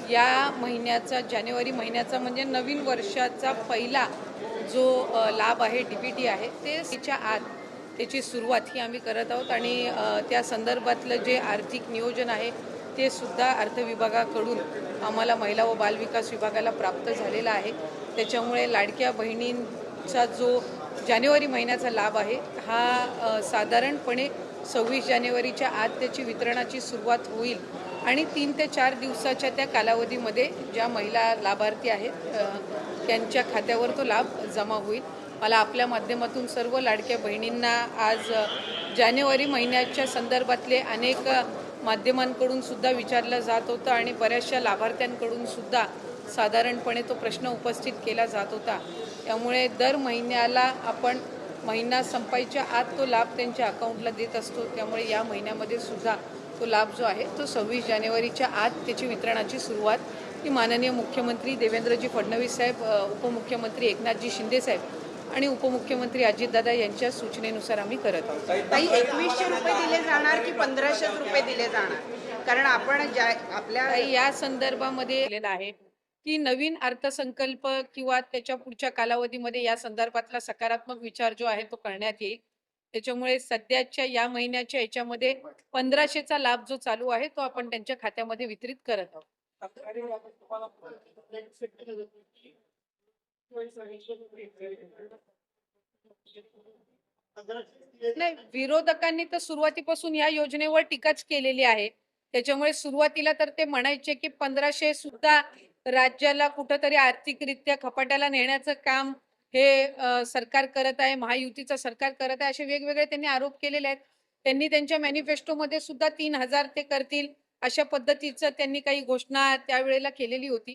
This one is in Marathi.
या महिन्याचा जानेवारी महिन्याचा म्हणजे नवीन वर्षाचा पहिला जो लाभ आहे डीबीटी आहे ते त्याच्या आत त्याची सुरुवात ही आम्ही करत आहोत आणि त्या संदर्भातलं जे आर्थिक नियोजन आहे ते सुद्धा अर्थ विभागाकडून आम्हाला महिला व बालविकास विभागाला प्राप्त झालेला आहे. त्याच्यामुळे लाडक्या बहिणींचा जो जानेवारी महिन्याचा लाभ आहे हा साधारणपणे 26 जानेवारीच्या आत त्याची वितरणाची सुरुवात होईल आणि 3 ते 4 दिवसाच्या त्या कालावधीमध्ये ज्या महिला लाभार्थी आहेत त्यांच्या खात्यावर तो लाभ जमा होईल. मला आपल्या माध्यमातून सर्व लाडक्या बहिणींना आज जानेवारी महिन्याच्या संदर्भातले अनेक माध्यमांकडून सुद्धा विचारलं जात होतं आणि बऱ्याचशा लाभार्थ्यांकडून सुद्धा साधारणपणे तो प्रश्न उपस्थित केला जात होता. त्यामुळे दर महिन्याला आपण महिना संपायच्या आत तो लाभ त्यांच्या अकाउंटला देत असतो. त्यामुळे या महिन्यामध्ये सुद्धा तो लाभ जो आहे तो 26 जानेवारीच्या आत त्याची वितरणाची सुरुवात ही माननीय मुख्यमंत्री देवेंद्रजी फडणवीस साहेब, उपमुख्यमंत्री एकनाथजी शिंदे साहेब आणि उपमुख्यमंत्री अजितदादा यांच्या सूचनेनुसार आम्ही करत आहोत. ताई, 2100 रुपये दिले जाणार की 1500 रुपये दिले जाणार? कारण आपण आपल्या या संदर्भामध्ये दिलेलं आहे की नवीन अर्थसंकल्प किंवा त्याच्या पुढच्या कालावधीमध्ये या संदर्भातला सकारात्मक विचार जो आहे तो करण्यात येईल. त्याच्यामुळे सध्याच्या या महिन्याच्या याच्यामध्ये 1500चा लाभ जो चालू आहे तो आपण त्यांच्या खात्यामध्ये वितरित करत आहोत. नाही, विरोधकांनी तर सुरुवातीपासून या योजनेवर टीकाच केलेली आहे. त्याच्यामुळे सुरुवातीला तर ते म्हणायचे की 1500 सुद्धा राज्याला कुठंतरी आर्थिकरित्या खपाट्याला नेण्याचं काम हे सरकार करत आहे, महायुतीचं सरकार करत आहे, असे वेगवेगळे त्यांनी आरोप केलेले आहेत. त्यांनी त्यांच्या मॅनिफेस्टोमध्ये सुद्धा 3000 ते करतील अशा पद्धतीचं त्यांनी काही घोषणा त्यावेळेला केलेली होती.